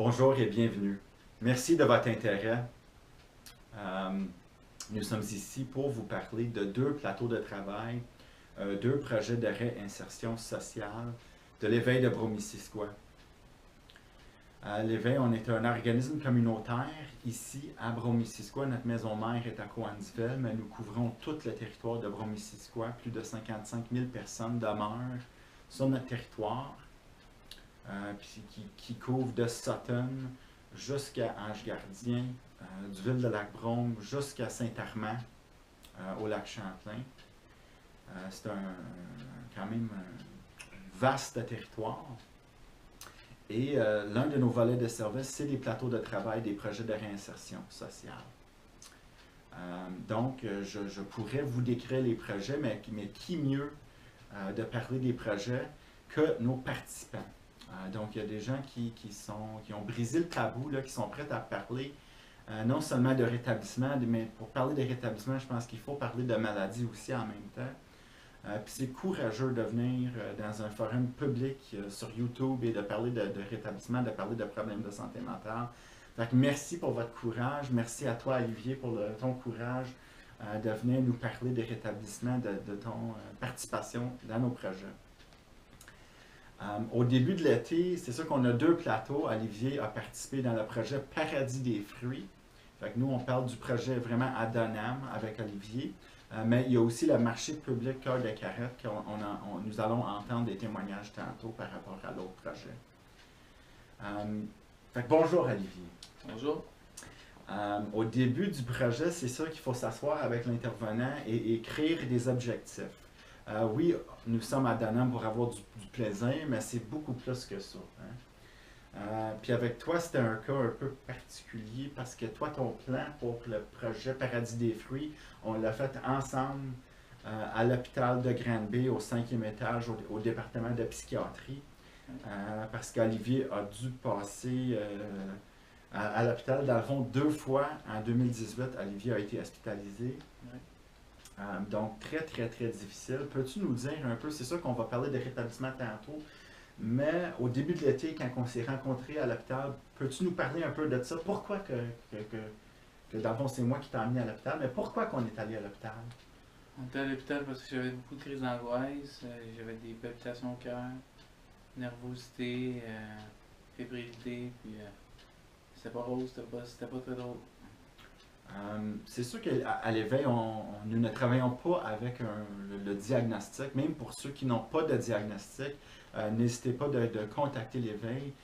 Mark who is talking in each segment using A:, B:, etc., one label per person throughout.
A: Bonjour et bienvenue. Merci de votre intérêt. Nous sommes ici pour vous parler de deux plateaux de travail, deux projets de réinsertion sociale de l'Éveil de Bromissisquoi. L'Éveil, on est un organisme communautaire ici à Bromissisquoi. Notre maison mère est à Cowansville, mais nous couvrons tout le territoire de Bromissisquoi. Plus de 55 000 personnes demeurent sur notre territoire. Qui couvre de Sutton jusqu'à Ange-Gardien, du ville de Lac-Brome jusqu'à Saint-Armand, au lac Champlain. C'est quand même un vaste territoire. Et l'un de nos volets de service, c'est les plateaux de travail des projets de réinsertion sociale. Donc, je pourrais vous décrire les projets, mais qui mieux de parler des projets que nos participants. Donc, il y a des gens qui ont brisé le tabou, là, qui sont prêts à parler non seulement de rétablissement, mais pour parler de rétablissement, je pense qu'il faut parler de maladie aussi en même temps. Puis c'est courageux de venir dans un forum public sur YouTube et de parler de rétablissement, de parler de problèmes de santé mentale. Donc, merci pour votre courage. Merci à toi, Olivier, pour ton courage de venir nous parler de rétablissement, de ton participation dans nos projets. Au début de l'été, c'est sûr qu'on a deux plateaux. Olivier a participé dans le projet Paradis des fruits. Fait que nous, on parle du projet vraiment à Donham avec Olivier. Mais il y a aussi le marché public Cœur de Carette que nous allons entendre des témoignages tantôt par rapport à l'autre projet. Fait que bonjour Olivier.
B: Bonjour.
A: Au début du projet, c'est sûr qu'il faut s'asseoir avec l'intervenant et écrire des objectifs. Oui, nous sommes à Donham pour avoir du plaisir, mais c'est beaucoup plus que ça. Hein? Puis avec toi, c'était un cas un peu particulier parce que toi, ton plan pour le projet Paradis des fruits, on l'a fait ensemble à l'hôpital de Granby, au 5e étage, au département de psychiatrie, parce qu'Olivier a dû passer à l'hôpital, dans le fond, 2 fois en 2018. Olivier a été hospitalisé.
B: Oui.
A: Donc, très, très, très difficile. Peux-tu nous dire un peu, c'est sûr qu'on va parler de rétablissement tantôt, mais au début de l'été, quand on s'est rencontrés à l'hôpital, peux-tu nous parler un peu de ça? Pourquoi que dans le fond, c'est moi qui t'ai emmené à l'hôpital, mais pourquoi qu'on est allé à l'hôpital?
B: On était à l'hôpital parce que j'avais beaucoup de crises d'angoisse, j'avais des palpitations au cœur, nervosité, fébrilité, puis c'était pas rose, c'était pas très drôle.
A: C'est sûr qu'à l'Éveil, nous ne travaillons pas avec le diagnostic. Même pour ceux qui n'ont pas de diagnostic, n'hésitez pas de contacter l'Éveil.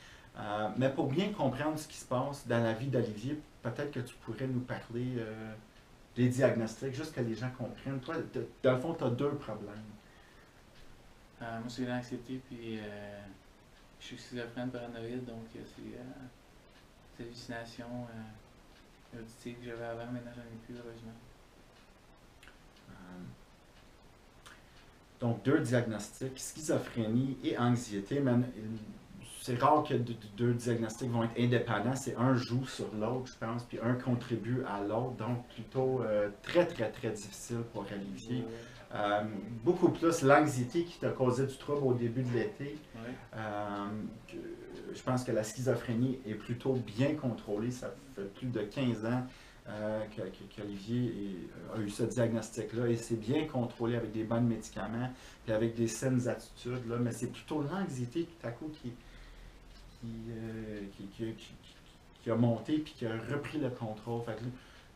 A: Mais pour bien comprendre ce qui se passe dans la vie d'Olivier, peut-être que tu pourrais nous parler des diagnostics, juste que les gens comprennent. Toi, dans le fond, tu as deux problèmes.
B: Moi, c'est l'anxiété, puis je suis schizophrène paranoïde, donc c'est hallucinations auditives que j'avais avant, maintenant j'en ai plus, heureusement.
A: Donc, deux diagnostics, schizophrénie et anxiété. Mais c'est rare que deux diagnostics vont être indépendants. C'est un joue sur l'autre, je pense, puis un contribue à l'autre. Donc, plutôt très, très, très difficile pour Olivier. Beaucoup plus l'anxiété qui t'a causé du trouble au début de l'été.
B: Oui.
A: Je pense que la schizophrénie est plutôt bien contrôlée. Ça fait plus de 15 ans qu'Olivier a eu ce diagnostic-là et c'est bien contrôlé avec des bons médicaments et avec des saines attitudes. Là, mais c'est plutôt l'anxiété tout à coup qui a monté et qui a repris le contrôle.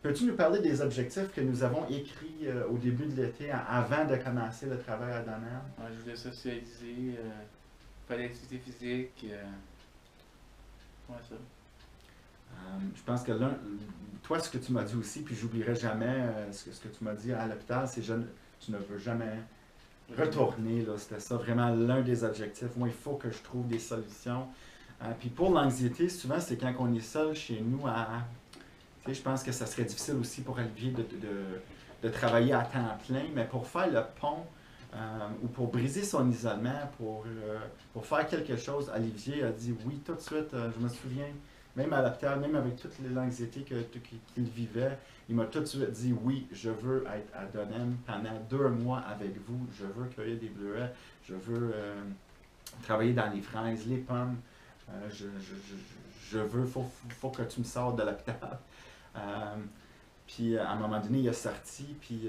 A: Peux-tu nous parler des objectifs que nous avons écrits au début de l'été, avant de commencer le travail à Donham?
B: Je voulais socialiser, faire de l'activité physique, ouais, ça.
A: Je pense que toi, ce que tu m'as dit aussi, puis j'oublierai jamais ce que tu m'as dit à l'hôpital, c'est que tu ne veux jamais retourner. C'était ça vraiment l'un des objectifs. Moi, il faut que je trouve des solutions. Puis pour l'anxiété, souvent, c'est quand on est seul chez nous je pense que ça serait difficile aussi pour Olivier de travailler à temps plein, mais pour faire le pont ou pour briser son isolement, pour faire quelque chose, Olivier a dit oui tout de suite. Je me souviens, même à l'hôpital, même avec toute l'anxiété qu'il vivait, il m'a tout de suite dit oui, je veux être à Donham pendant 2 mois avec vous, je veux cueillir des bleuets, je veux travailler dans les fraises, les pommes. Je veux, faut que tu me sortes de l'hôpital. Puis à un moment donné, il est sorti, puis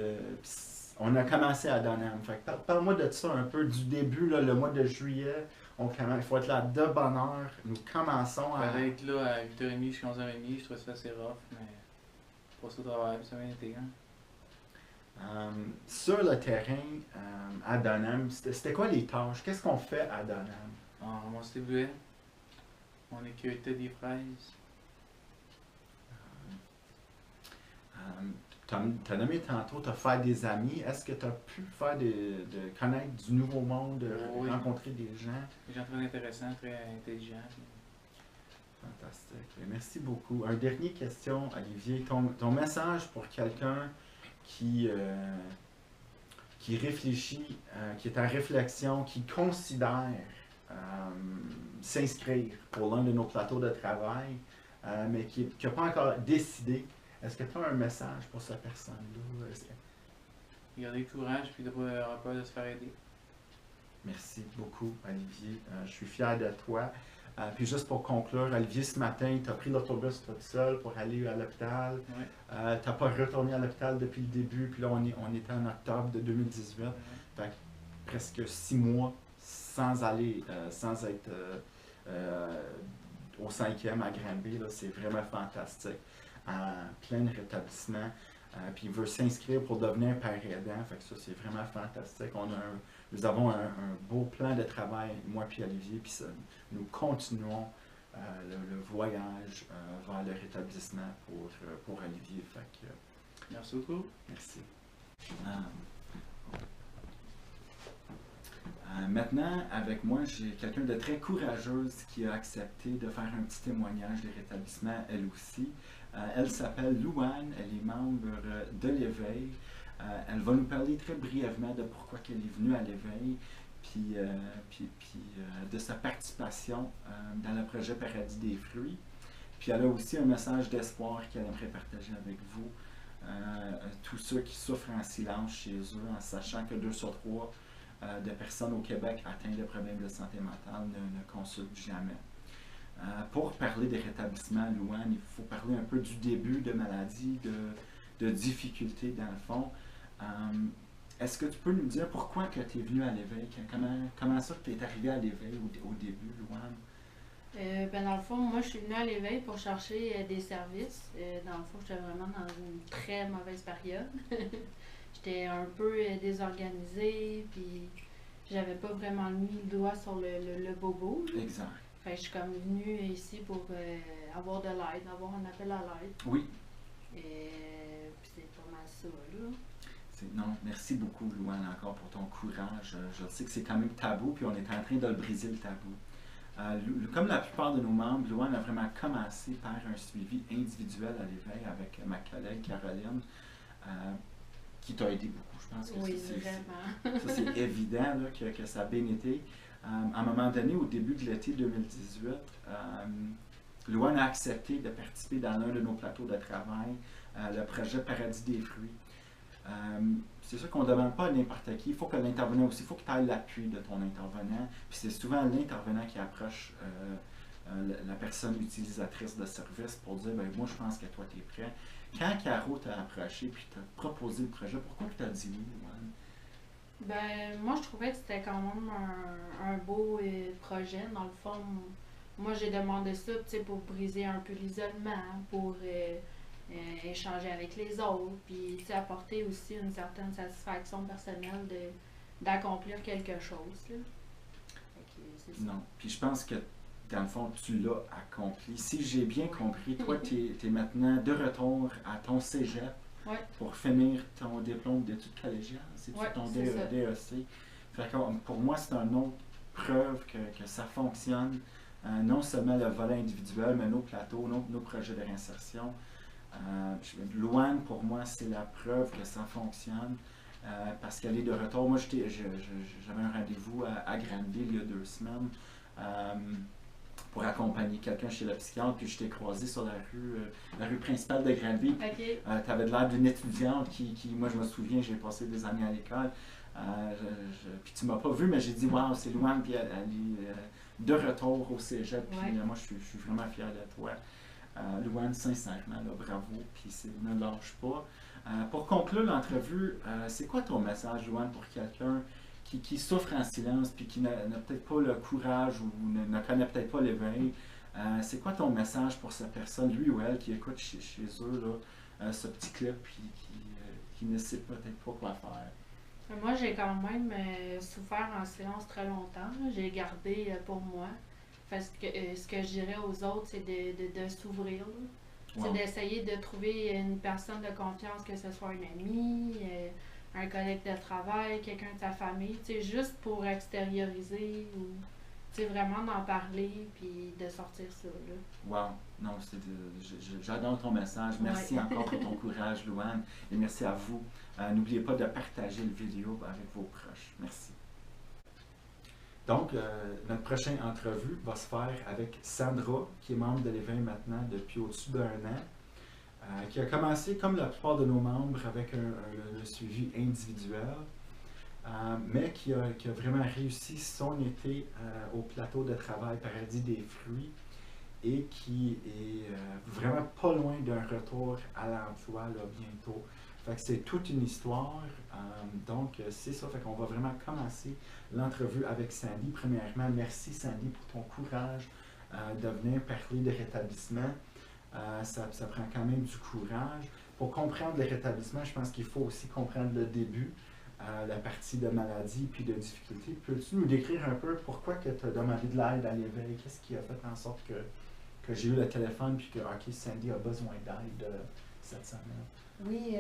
A: on a commencé à Donham. Fait que parle-moi de ça un peu, du début, là, le mois de juillet. Il faut être là de bonne heure. Nous commençons
B: à... Fallait être là à 8h30 jusqu'à 11h30, je trouvais ça assez rough, mais pas ça au travail, puis ça m'a été, hein.
A: Sur le terrain, à Donham, c'était quoi les tâches? Qu'est-ce qu'on fait à Donham?
B: On ramassait les bleuets, on écueillait des fraises.
A: Tu as nommé tantôt, tu as fait des amis. Est-ce que tu as pu faire de connaître du nouveau monde,
B: oui.
A: rencontrer des gens?
B: Des gens très intéressants, très intelligents.
A: Fantastique. Merci beaucoup. Une dernière question, Olivier. Ton message pour quelqu'un qui réfléchit, qui est en réflexion, qui considère s'inscrire pour l'un de nos plateaux de travail, mais qui n'a pas encore décidé. Est-ce que tu as un message pour cette personne-là?
B: Garder courage et de ne pas avoir peur de se faire aider.
A: Merci beaucoup, Olivier. Je suis fier de toi. Puis juste pour conclure, Olivier, ce matin, tu as pris l'autobus tout seul pour aller à l'hôpital.
B: Oui.
A: Tu n'as pas retourné à l'hôpital depuis le début. Puis là, on était en octobre de 2018. Fait que presque 6 mois sans aller, sans être au 5e à Granby. C'est vraiment fantastique. Plein rétablissement. Puis il veut s'inscrire pour devenir père aidant. Fait que ça, c'est vraiment fantastique. Nous avons un beau plan de travail, moi et Olivier, puis nous continuons le voyage vers le rétablissement pour Olivier. Fait que,
B: merci beaucoup.
A: Merci. Maintenant, avec moi, j'ai quelqu'un de très courageuse qui a accepté de faire un petit témoignage de rétablissement, elle aussi. Elle s'appelle Louane, elle est membre de l'Éveil. Elle va nous parler très brièvement de pourquoi elle est venue à l'Éveil, puis de sa participation dans le projet Paradis des fruits. Puis elle a aussi un message d'espoir qu'elle aimerait partager avec vous. Tous ceux qui souffrent en silence chez eux, en sachant que 2 sur 3 de personnes au Québec atteintes de problèmes de santé mentale ne consultent jamais. Pour parler des rétablissements, Louane, il faut parler un peu du début de maladie, de difficultés dans le fond. Est-ce que tu peux nous dire pourquoi tu es venu à l'Éveil? Comment ça que tu es arrivé à l'Éveil au début, Louane?
C: Dans le fond, moi, je suis venue à l'Éveil pour chercher des services. Dans le fond, j'étais vraiment dans une très mauvaise période. J'étais un peu désorganisée, puis j'avais pas vraiment mis le doigt sur le bobo.
A: Exact.
C: Fait que je suis comme venue ici pour avoir de l'aide, avoir un appel à l'aide.
A: Oui.
C: Puis c'est pas mal ça, là.
A: Non, merci beaucoup, Louane, encore pour ton courage. Je sais que c'est quand même tabou, puis on est en train de le briser, le tabou. Comme la plupart de nos membres, Louane a vraiment commencé par un suivi individuel à l'Éveil avec ma collègue Caroline, qui t'a aidé beaucoup, je pense.
C: Oui, vraiment.
A: Ça, c'est évident là, que ça a bien été. À un moment donné, au début de l'été 2018, Louane a accepté de participer dans l'un de nos plateaux de travail, le projet Paradis des fruits. C'est sûr qu'on ne demande pas à n'importe qui. Il faut que l'intervenant aussi, il faut que tu aies l'appui de ton intervenant. Puis c'est souvent l'intervenant qui approche la personne utilisatrice de service pour dire ben, moi je pense que toi tu es prêt. Quand Caro t'a approché puis t'a proposé le projet, pourquoi tu as dit oui, Louane?
C: Ben, moi, je trouvais que c'était quand même un beau projet. Dans le fond, moi, j'ai demandé ça pour briser un peu l'isolement, pour échanger avec les autres, puis apporter aussi une certaine satisfaction personnelle d'accomplir quelque chose. Là.
A: Non, puis je pense que dans le fond, tu l'as accompli. Si j'ai bien compris, toi, tu es maintenant de retour à ton cégep.
C: Ouais.
A: Pour finir ton diplôme d'études collégiales, c'est ton DEC. Fait que pour moi, c'est une autre preuve que ça fonctionne. Non seulement le volet individuel, mais nos plateaux, nos projets de réinsertion. Louane, pour moi, c'est la preuve que ça fonctionne parce qu'elle est de retour. Moi, j'avais un rendez-vous à Granby il y a 2 semaines. Pour accompagner quelqu'un chez le psychiatre, puis je t'ai croisé sur la rue principale de Granby.
C: Okay.
A: Tu avais l'air d'une étudiante qui, moi je me souviens, j'ai passé des années à l'école. Puis tu m'as pas vu, mais j'ai dit, wow, c'est Louane, puis elle est de retour au cégep, puis moi, je suis vraiment fier de toi. Louane, sincèrement, là, bravo, puis ne lâche pas. Pour conclure l'entrevue, c'est quoi ton message, Louane, pour quelqu'un qui souffre en silence, puis qui n'a peut-être pas le courage ou ne connaît peut-être pas l'éveil? C'est quoi ton message pour cette personne, lui ou elle, qui écoute chez eux là, ce petit clip, puis qui ne sait peut-être pas quoi faire?
C: Moi, j'ai quand même souffert en silence très longtemps. J'ai gardé pour moi. Parce que ce que je dirais aux autres, c'est de s'ouvrir. Wow. C'est d'essayer de trouver une personne de confiance, que ce soit un ami, un collègue de travail, quelqu'un de ta famille, juste pour extérioriser ou vraiment d'en parler puis de sortir ça. Là.
A: Wow! Non, j'adore ton message. Merci encore pour ton courage, Louane. Et merci à vous. N'oubliez pas de partager la vidéo avec vos proches. Merci. Donc, notre prochaine entrevue va se faire avec Sandra, qui est membre de l'éveil maintenant depuis au-dessus d'1 an, qui a commencé, comme la plupart de nos membres, avec le suivi individuel, mais qui a vraiment réussi son été au plateau de travail Paradis des fruits et qui est vraiment pas loin d'un retour à l'emploi là, bientôt. Fait que c'est toute une histoire. Donc, c'est ça. Fait qu'on va vraiment commencer l'entrevue avec Sandy. Premièrement, merci Sandy pour ton courage de venir parler de rétablissement. Ça prend quand même du courage. Pour comprendre le rétablissement, je pense qu'il faut aussi comprendre le début, la partie de maladie puis de difficulté. Peux-tu nous décrire un peu pourquoi tu as demandé de l'aide à l'éveil? Qu'est-ce qui a fait en sorte que j'ai eu le téléphone puis que OK, Sandy a besoin d'aide cette semaine?
D: Oui,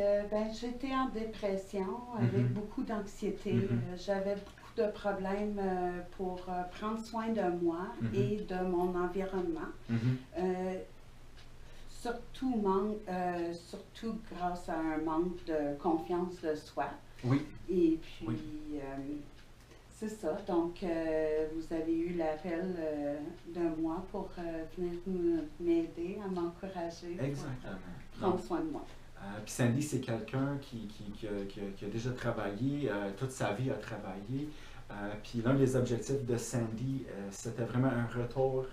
D: j'étais en dépression avec beaucoup d'anxiété. J'avais beaucoup de problèmes pour prendre soin de moi et de mon environnement. Surtout grâce à un manque de confiance de soi.
A: Oui.
D: Et puis, c'est ça. Donc, vous avez eu l'appel de moi pour venir m'aider, à m'encourager.
A: Exactement.
D: Prendre soin de moi.
A: Puis Sandy, c'est quelqu'un qui a déjà travaillé, toute sa vie a travaillé. Puis l'un des objectifs de Sandy, c'était vraiment un retour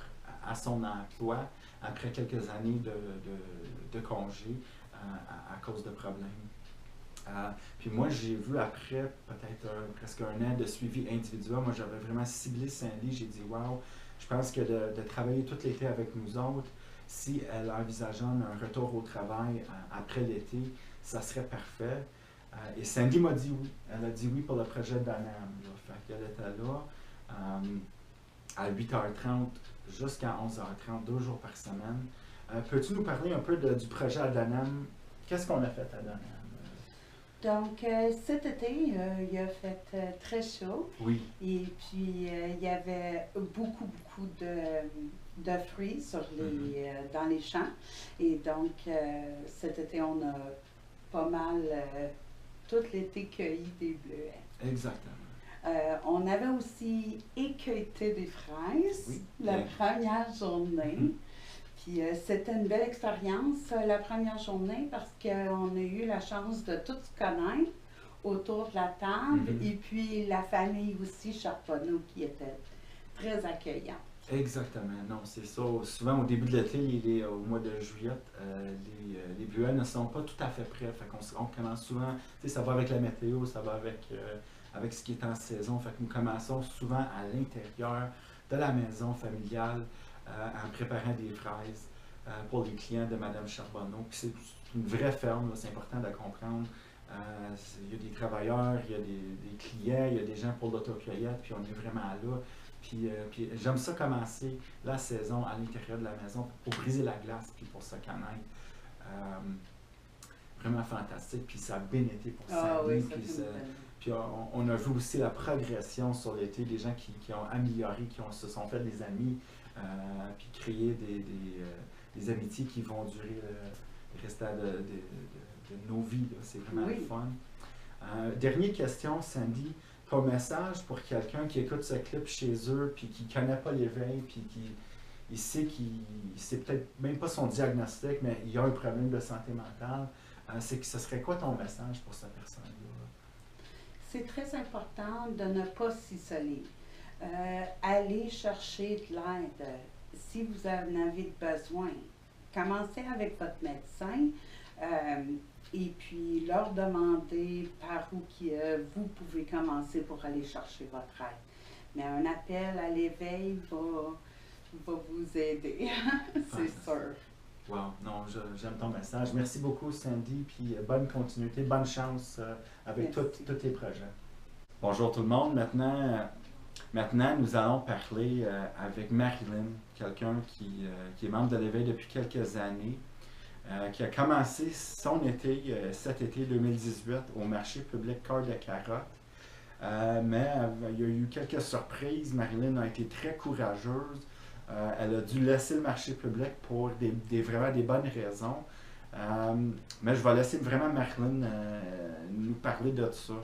A: à son emploi après quelques années de congé à cause de problèmes. Puis moi, j'ai vu après peut-être presque 1 an de suivi individuel, moi j'avais vraiment ciblé Sandy, j'ai dit « wow, je pense que de travailler tout l'été avec nous autres, si elle envisageait un retour au travail après l'été, ça serait parfait. » Et Sandy m'a dit oui. Elle a dit oui pour le projet d'Anam. Fait qu'elle était là à 8h30 jusqu'à 11h30, 2 jours par semaine. Peux-tu nous parler un peu du projet Adanam? Qu'est-ce qu'on a fait à Adanam?
D: Donc, cet été, il a fait très chaud.
A: Oui.
D: Et puis, il y avait beaucoup de fruits dans les champs. Et donc, cet été, on a pas mal tout l'été cueilli des bleuets.
A: Exactement.
D: On avait aussi écueillé des fraises la première journée. Puis c'était une belle expérience la première journée parce qu'on a eu la chance de tous se connaître autour de la table et puis la famille aussi, Charbonneau, qui était très accueillante.
A: Exactement, non, c'est ça. Souvent au début de l'été, au mois de juillet, les bleuets ne sont pas tout à fait prêts. Fait qu'on commence souvent, tu sais, ça va avec la météo, ça va avec ce qui est en saison. Fait que nous commençons souvent à l'intérieur de la maison familiale en préparant des fraises pour les clients de Mme Charbonneau. Puis c'est une vraie ferme, c'est important de comprendre. Il y a des travailleurs, il y a des clients, il y a des gens pour l'autocueillette, puis on est vraiment là. Puis j'aime ça commencer la saison à l'intérieur de la maison pour briser la glace, puis pour se connaître. Vraiment fantastique, puis ça a bien été pour Sandy. Puis on a vu aussi la progression sur l'été, des gens qui ont amélioré, se sont fait des amis, puis créer des amitiés qui vont durer le restant de nos vies. C'est vraiment le fun. Dernière question, Sandy. Ton message pour quelqu'un qui écoute ce clip chez eux, puis qui ne connaît pas l'éveil, puis il sait peut-être même pas son diagnostic, mais il a un problème de santé mentale, c'est que ce serait quoi ton message pour cette personne-là?
D: c'est très important de ne pas s'isoler. Allez chercher de l'aide. Si vous en avez besoin, commencez avec votre médecin et puis leur demander par où vous pouvez commencer pour aller chercher votre aide. Mais un appel à l'éveil va vous aider, c'est sûr.
A: Wow, non, j'aime ton message. Merci beaucoup, Sandy, puis bonne continuité, bonne chance avec tous tes projets. Bonjour tout le monde. Maintenant, nous allons parler avec Marilyn, quelqu'un qui est membre de l'Éveil depuis quelques années, qui a commencé son été, cet été 2018, au marché public Cœur de Carotte. Mais il y a eu quelques surprises. Marilyn a été très courageuse. Elle a dû laisser le marché public pour vraiment des bonnes raisons. Mais je vais laisser vraiment Marilyn nous parler de ça.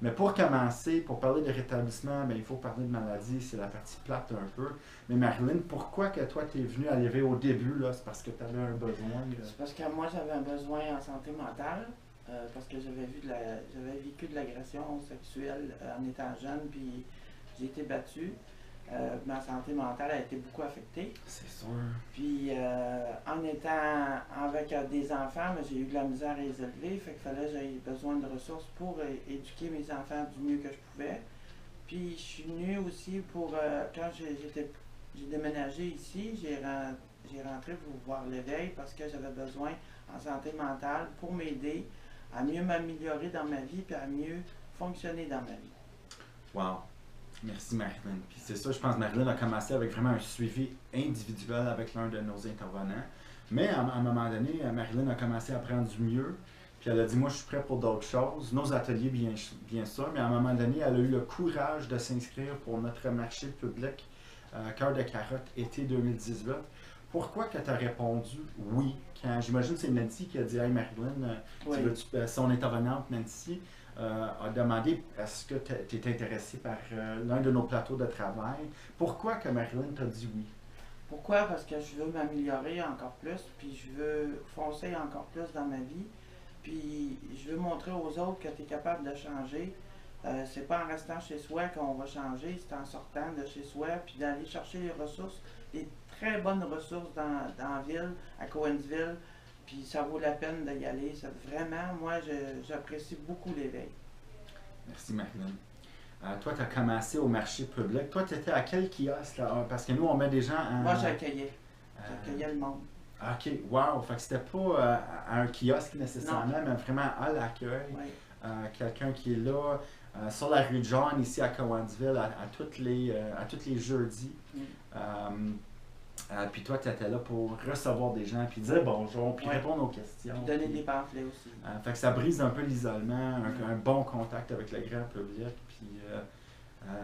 A: Mais pour commencer, pour parler de rétablissement, bien, il faut parler de maladie, c'est la partie plate un peu. Mais Marilyn, pourquoi que toi tu es venue à l'éveil au début, là? C'est parce que tu avais un besoin?
E: C'est parce que moi j'avais un besoin en santé mentale, parce que j'avais vécu de l'agression sexuelle en étant jeune, puis j'ai été battue. Ma santé mentale a été beaucoup affectée.
A: C'est sûr.
E: Puis en étant avec des enfants, j'ai eu de la misère à les élever, fait qu'il fallait que j'aie besoin de ressources pour éduquer mes enfants du mieux que je pouvais. Puis je suis venue aussi pour, quand j'ai déménagé ici, j'ai rentré pour voir l'éveil parce que j'avais besoin en santé mentale pour m'aider à mieux m'améliorer dans ma vie puis à mieux fonctionner dans ma vie.
A: Wow! Merci Marilyn. Puis c'est ça, je pense que Marilyn a commencé avec vraiment un suivi individuel avec l'un de nos intervenants. Mais à un moment donné, Marilyn a commencé à prendre du mieux. Puis elle a dit, moi je suis prêt pour d'autres choses. Nos ateliers, bien sûr. Mais à un moment donné, elle a eu le courage de s'inscrire pour notre marché public Cœur de Carotte été 2018. Pourquoi que tu as répondu oui? Quand j'imagine que c'est Nancy qui a dit, hey Marilyn,
E: Oui.
A: son intervenante Nancy, a demandé est-ce que tu es intéressé par l'un de nos plateaux de travail. Pourquoi que Marilyn t'a dit oui?
E: Pourquoi? Parce que je veux m'améliorer encore plus, puis je veux foncer encore plus dans ma vie, puis je veux montrer aux autres que tu es capable de changer. C'est pas en restant chez soi qu'on va changer, c'est en sortant de chez soi, puis d'aller chercher les ressources, des très bonnes ressources dans la ville, à Cowansville. Puis ça vaut la peine d'y aller. Vraiment, moi, j'apprécie beaucoup l'éveil.
A: Merci Marilyn. Toi, tu as commencé au marché public. Toi, tu étais à quel kiosque? Là? Parce que nous, on met des gens en...
E: Moi, j'accueillais. J'accueillais le monde.
A: OK, wow! Fait que c'était pas à un kiosque nécessairement,
E: Non.
A: mais vraiment à l'accueil.
E: Oui.
A: Quelqu'un qui est là, sur la rue John, ici à Cowansville, à tous les jeudis. Puis toi, tu étais là pour recevoir des gens, puis dire bonjour, puis répondre aux questions.
E: Puis donner des pamphlets aussi.
A: Fait que ça brise un peu l'isolement, un bon contact avec le grand public, puis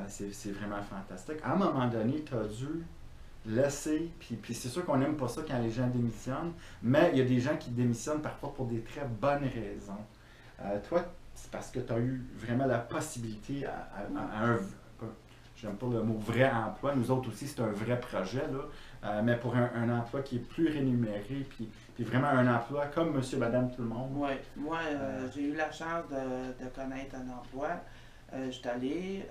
A: c'est vraiment fantastique. À un moment donné, tu as dû laisser, puis c'est sûr qu'on n'aime pas ça quand les gens démissionnent, mais il y a des gens qui démissionnent parfois pour des très bonnes raisons. Toi, c'est parce que tu as eu vraiment la possibilité à un... J'aime pas le mot vrai emploi, nous autres aussi c'est un vrai projet, là, mais pour un emploi qui est plus rémunéré, puis vraiment un emploi comme monsieur, madame, tout le monde.
E: Oui, moi j'ai eu la chance de connaître un emploi. Je suis allé,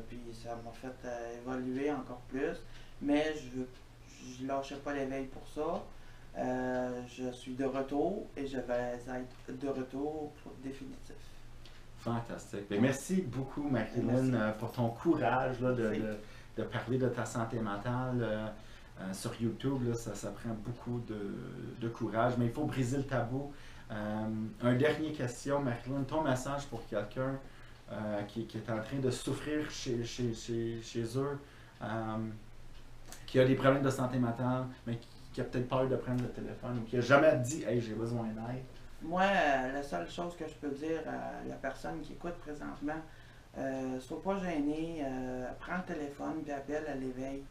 E: puis ça m'a fait évoluer encore plus, mais je lâchais pas l'éveil pour ça. Je suis de retour et je vais être de retour pour définitif.
A: Fantastique. Bien, merci beaucoup, Marilyn, pour ton courage là, de parler de ta santé mentale. Sur YouTube, là, ça prend beaucoup de courage, mais il faut briser le tabou. Un dernier question, Marilyn, ton message pour quelqu'un qui est en train de souffrir chez eux, qui a des problèmes de santé mentale, mais qui a peut-être peur de prendre le téléphone ou qui n'a jamais dit « Hey, j'ai besoin d'aide ».
E: Moi, la seule chose que je peux dire à la personne qui écoute présentement, sois pas gêné, prends le téléphone et appelle à l'éveil.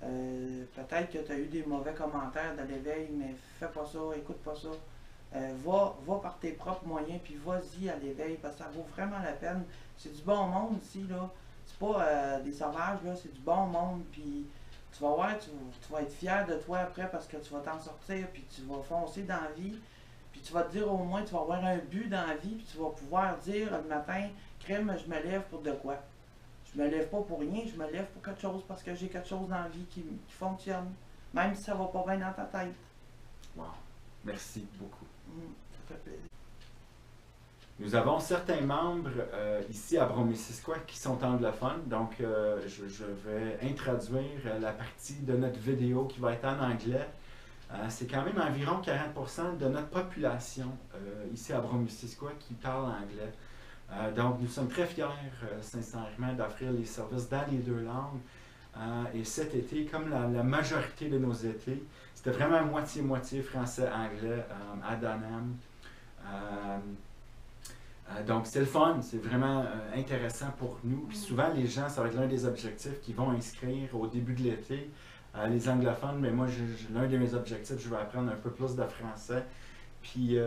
E: Peut-être que tu as eu des mauvais commentaires de l'éveil, mais fais pas ça, écoute pas ça. Va par tes propres moyens, puis vas-y à l'éveil, parce que ça vaut vraiment la peine. C'est du bon monde ici, là. C'est pas des sauvages, là, c'est du bon monde, puis tu vas voir, tu vas être fier de toi après parce que tu vas t'en sortir, puis tu vas foncer dans la vie. Puis tu vas te dire au moins, tu vas avoir un but dans la vie, puis tu vas pouvoir dire le matin, crime, je me lève pour de quoi? Je me lève pas pour rien, je me lève pour quelque chose parce que j'ai quelque chose dans la vie qui fonctionne. Même si ça va pas bien dans ta tête.
A: Wow. Merci beaucoup.
E: Ça fait plaisir.
A: Nous avons certains membres ici à Bromissisquoi qui sont anglophones, donc je vais introduire la partie de notre vidéo qui va être en anglais. C'est quand même environ 40% de notre population ici à Bromissisquoi qui parle anglais. Donc nous sommes très fiers, sincèrement, d'offrir les services dans les deux langues. Et cet été, comme la majorité de nos étés, c'était vraiment moitié-moitié français-anglais à Dunham. Donc c'est le fun, c'est vraiment intéressant pour nous. Puis souvent les gens, ça va être l'un des objectifs qu'ils vont inscrire au début de l'été. Les anglophones, mais moi l'un de mes objectifs, je vais apprendre un peu plus de français. Puis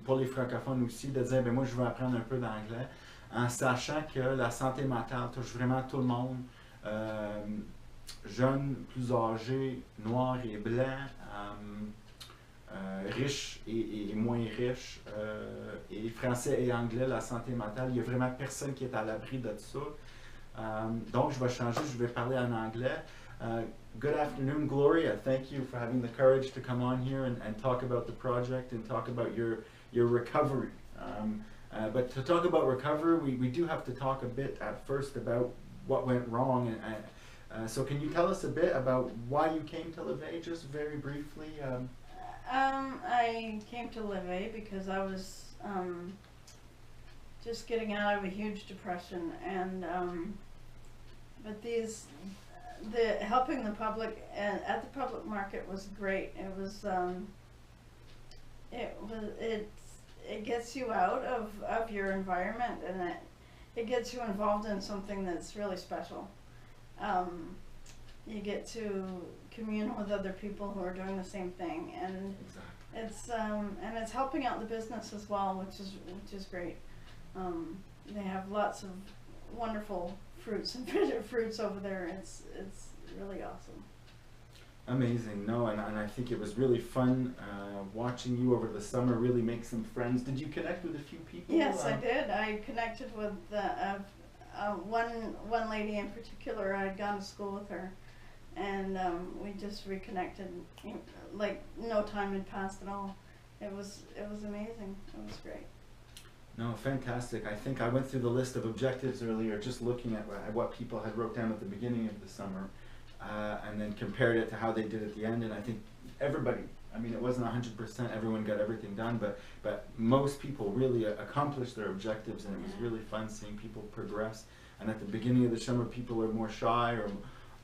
A: pour les francophones aussi, de dire, ben moi je veux apprendre un peu d'anglais, en sachant que la santé mentale touche vraiment tout le monde. Jeunes, plus âgés, noirs et blancs, riches et moins riches, et français et anglais, la santé mentale, il n'y a vraiment personne qui est à l'abri de ça. Donc, je vais changer, je vais parler en anglais. Good afternoon, Gloria. Thank you for having the courage to come on here and talk about the project and talk about your recovery. But to talk about recovery, we do have to talk a bit at first about what went wrong. So can you tell us a bit about why you came to Levay, just very briefly?
F: I came to Levay because I was just getting out of a huge depression, and but the helping the public at the public market was great. It gets you out of your environment, and it gets you involved in something that's really special. You get to commune with other people who are doing the same thing, and
A: Exactly.
F: it's helping out the business as well, which is great. They have lots of wonderful fruits and fruits over there. It's really awesome.
A: Amazing. No, and I think it was really fun watching you over the summer really make some friends. Did you connect with a few people?
F: Yes, I did. I connected with one lady in particular. I had gone to school with her, and we just reconnected. Like no time had passed at all. It was amazing. It was great.
A: No, fantastic. I think I went through the list of objectives earlier, just looking at what people had wrote down at the beginning of the summer, and then compared it to how they did at the end. And I think everybody, I mean, it wasn't 100%, everyone got everything done, but most people really accomplished their objectives, and it was really fun seeing people progress. And at the beginning of the summer, people are more shy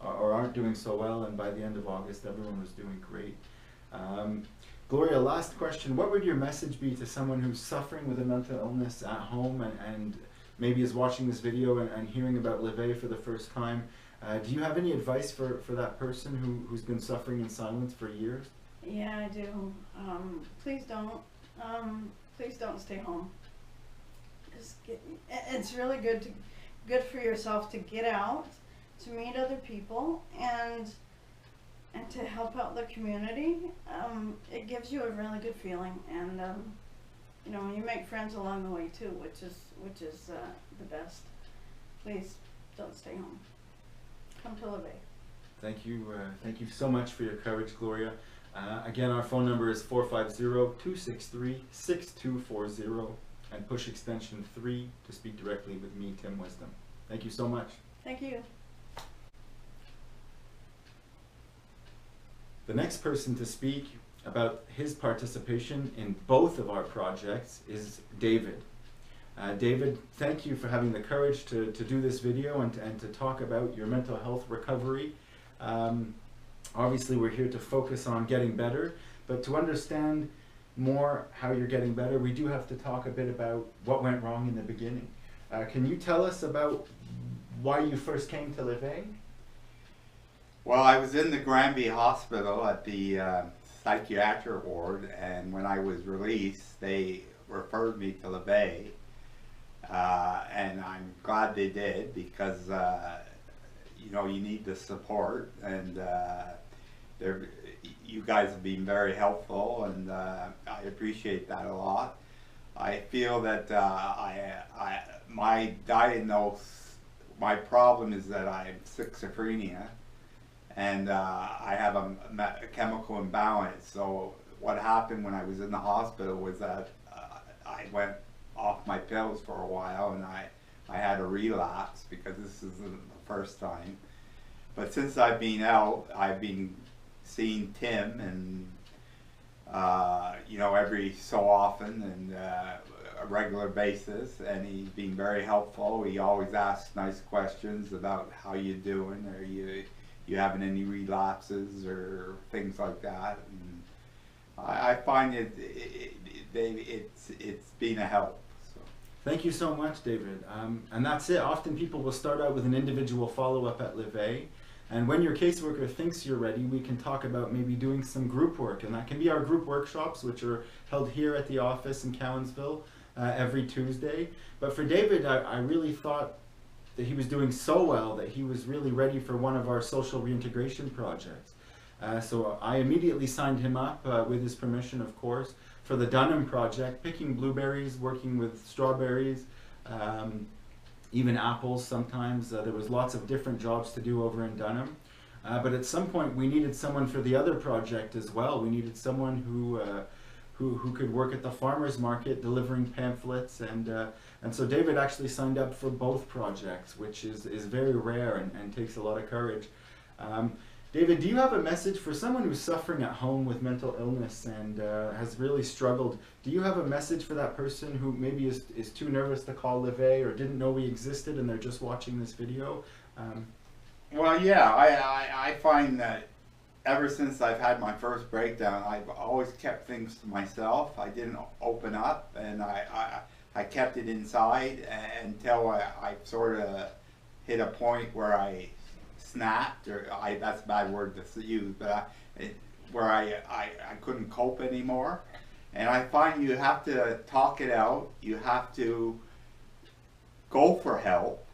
A: or aren't doing so well, and by the end of August, everyone was doing great. Gloria, last question. What would your message be to someone who's suffering with a mental illness at home and maybe is watching this video and hearing about Levay for the first time? Do you have any advice for that person who's been suffering in silence for years?
F: Yeah, I do. Please don't stay home. It's really good for yourself to get out, to meet other people, and to help out the community. It gives you a really good feeling, and you know, you make friends along the way too, which is the best. Please don't stay home. Come to Levay.
A: Thank you so much for your courage, Gloria. Again, our phone number is 450-263-6240, and push extension 3 to speak directly with me, Tim Wisdom. Thank you so much.
F: Thank you.
A: The next person to speak about his participation in both of our projects is David. David, thank you for having the courage to do this video and to talk about your mental health recovery. Obviously, we're here to focus on getting better, but to understand more how you're getting better, we do have to talk a bit about what went wrong in the beginning. Can you tell us about why you first came to Levay?
G: Well, I was in the Granby Hospital at the psychiatric ward, and when I was released, they referred me to Levay, and I'm glad they did, because you know, you need the support, and you guys have been very helpful, and I appreciate that a lot. I feel that my problem is that I'm schizophrenia, and I have a chemical imbalance. So what happened when I was in the hospital was that I went off my pills for a while, and I had a relapse, because this isn't the first time. But since I've been out, I've been seeing Tim, and you know, every so often, and a regular basis, and he's been very helpful. He always asks nice questions about how you doing, or you having any relapses or things like that. And I find it's been a help. So.
A: Thank you so much, David. And that's it. Often people will start out with an individual follow-up at Leveille. And when your caseworker thinks you're ready, we can talk about maybe doing some group work. And that can be our group workshops, which are held here at the office in Cowansville every Tuesday. But for David, I really thought that he was doing so well that he was really ready for one of our social reintegration projects. So I immediately signed him up, with his permission, of course, for the Dunham project, picking blueberries, working with strawberries, even apples sometimes. There was lots of different jobs to do over in Dunham. But at some point we needed someone for the other project as well. We needed someone who could work at the farmer's market delivering pamphlets, and so David actually signed up for both projects, which is very rare and takes a lot of courage. David, do you have a message for someone who's suffering at home with mental illness and has really struggled? Do you have a message for that person who maybe is too nervous to call Leveille, or didn't know we existed and they're just watching this video?
G: Well, yeah, I find that ever since I've had my first breakdown, I've always kept things to myself. I didn't open up, and I kept it inside until I sort of hit a point where I snapped, or that's a bad word to use, but where I couldn't cope anymore. And I find you have to talk it out. You have to go for help.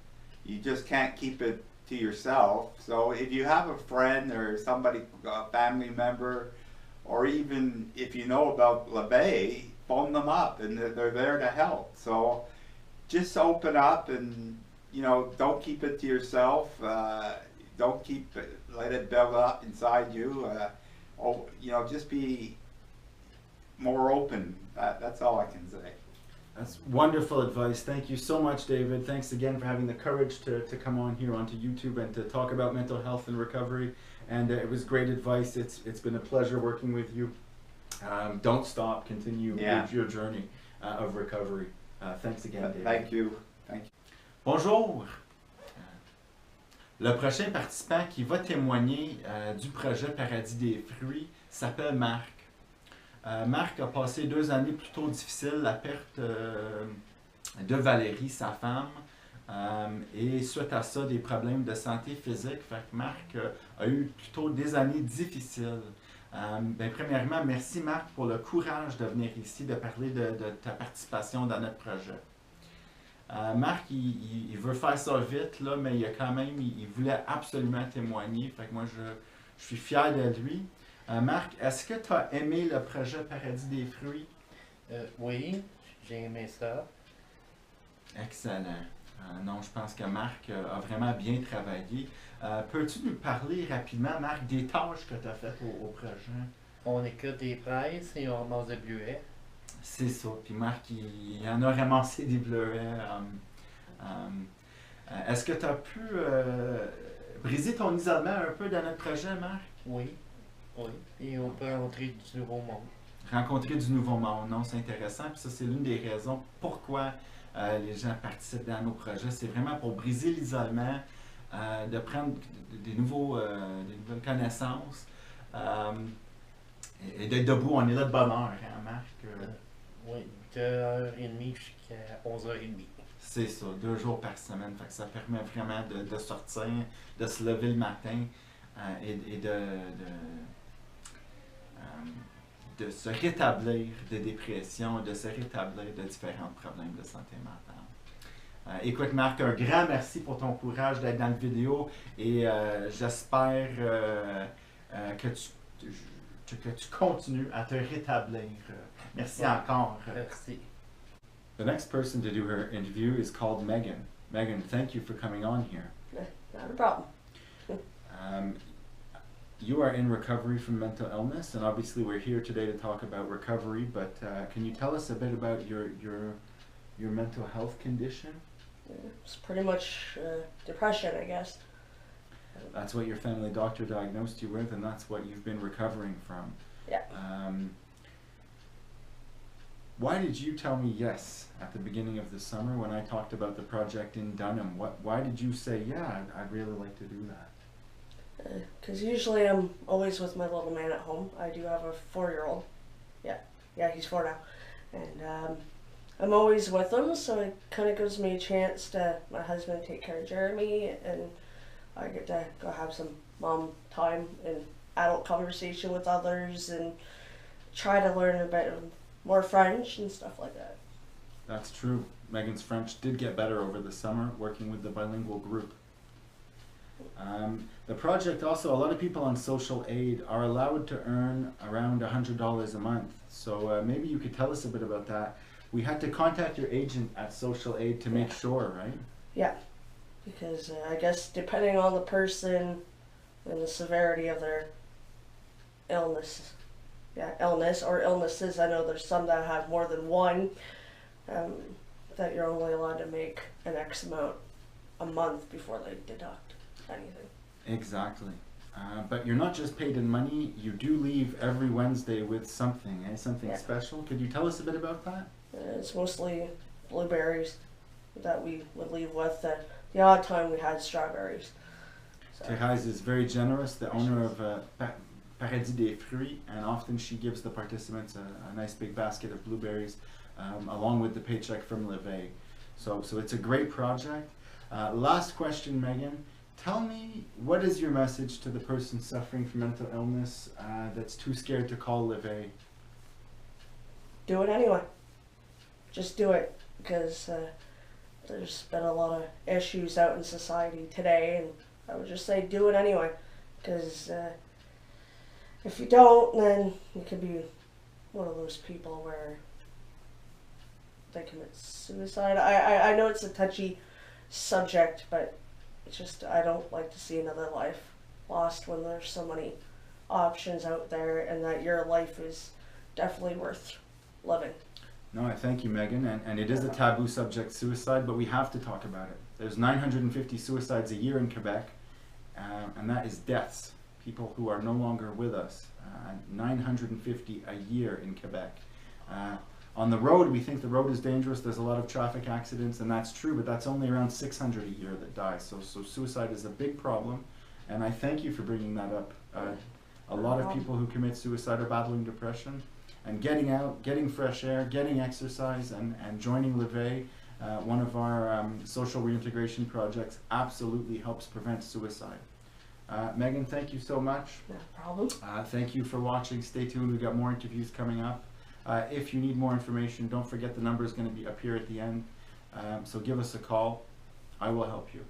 G: You just can't keep it to yourself. So if you have a friend or somebody, a family member, or even if you know about Leveille, phone them up, and they're there to help. So just open up, and you know, don't keep it to yourself. Don't let it build up inside you. You know, just be more open. That's all I can say.
A: That's wonderful advice. Thank you so much, David. Thanks again for having the courage to come on here onto YouTube and to talk about mental health and recovery. And it was great advice. It's been a pleasure working with you. Don't stop. Continue your journey of recovery. Thanks again, David.
G: Thank you. Thank you.
A: Bonjour. Le prochain participant qui va témoigner du projet Paradis des fruits s'appelle Marc. Marc a passé 2 années plutôt difficiles, la perte de Valérie, sa femme, et suite à ça, des problèmes de santé physique. Fait que Marc a eu plutôt des années difficiles. Premièrement, merci Marc pour le courage de venir ici, de parler de ta participation dans notre projet. Marc, il veut faire ça vite, là, mais il voulait absolument témoigner. Fait que moi, je suis fier de lui. Marc, est-ce que tu as aimé le projet Paradis des fruits?
H: Oui, j'ai aimé ça.
A: Excellent. Non, je pense que Marc a vraiment bien travaillé. Peux-tu nous parler rapidement, Marc, des tâches que tu as faites au projet?
H: On écoute des fraises et on ramasse des bleuets.
A: C'est ça. Puis Marc, il en a ramassé des bleuets. Est-ce que tu as pu briser ton isolement un peu dans notre projet, Marc?
H: Oui, oui. Et on peut rencontrer du nouveau monde.
A: Rencontrer du nouveau monde, non, c'est intéressant. Puis ça, c'est l'une des raisons pourquoi les gens participent dans nos projets. C'est vraiment pour briser l'isolement, de prendre des nouvelles connaissances et d'être debout. On est là de bonne heure, hein, Marc?
H: Oui, 2h30 jusqu'à 11h30.
A: C'est ça, 2 jours par semaine. Fait que ça permet vraiment de sortir, de se lever le matin et de se rétablir de dépression, de se rétablir de différents problèmes de santé mentale. Écoute Marc, un grand merci pour ton courage d'être dans la vidéo et j'espère que tu continues à te rétablir. Merci encore.
H: Merci.
A: The next person to do her interview is called Megan. Megan, thank you for coming on here.
I: Not a problem.
A: You are in recovery from mental illness, and obviously we're here today to talk about recovery, but can you tell us a bit about your mental health condition?
I: It's pretty much depression, I guess.
A: That's what your family doctor diagnosed you with, and that's what you've been recovering from.
I: Yeah.
A: Why did you tell me yes at the beginning of the summer when I talked about the project in Dunham? Why did you say, yeah, I'd really like to do that?
I: Because usually I'm always with my little man at home. I do have a 4-year-old. Yeah, he's 4 now. And I'm always with him, so it kind of gives me a chance to, my husband, take care of Jeremy, and I get to go have some mom time and adult conversation with others and try to learn a bit more French and stuff like that.
A: That's true. Megan's French did get better over the summer working with the bilingual group. The project also, a lot of people on social aid are allowed to earn around $100 a month. So maybe you could tell us a bit about that. We had to contact your agent at social aid to make sure, right?
I: Yeah, because I guess depending on the person and the severity of their illness or illnesses, I know there's some that have more than one, that you're only allowed to make an X amount a month before they deduct anything.
A: Exactly. But you're not just paid in money, you do leave every Wednesday with something, something special. Could you tell us a bit about that?
I: It's mostly blueberries that we would leave with. The odd time we had strawberries. So.
A: Thérèse is very generous, the owner of Paradis des Fruits, and often she gives the participants a nice big basket of blueberries along with the paycheck from Leveille. So it's a great project. Last question, Megan. Tell me, what is your message to the person suffering from mental illness that's too scared to call Leveille?
I: Do it anyway. Just do it, because there's been a lot of issues out in society today, and I would just say do it anyway, because if you don't, then you could be one of those people where they commit suicide. I know it's a touchy subject, but it's just, I don't like to see another life lost when there's so many options out there, and that your life is definitely worth living.
A: No, I thank you, Megan, and it is a taboo subject, suicide, but we have to talk about it. There's 950 suicides a year in Quebec, and that is deaths, people who are no longer with us. 950 a year in Quebec. On the road, we think the road is dangerous, there's a lot of traffic accidents, and that's true, but that's only around 600 a year that die. So suicide is a big problem, and I thank you for bringing that up. A lot of people who commit suicide are battling depression, and getting out, getting fresh air, getting exercise, and joining Leveille, one of our social reintegration projects, absolutely helps prevent suicide. Megan, thank you so much.
I: No problem.
A: Thank you for watching. Stay tuned, we've got more interviews coming up. If you need more information, don't forget the number is going to be up here at the end. So give us a call. I will help you.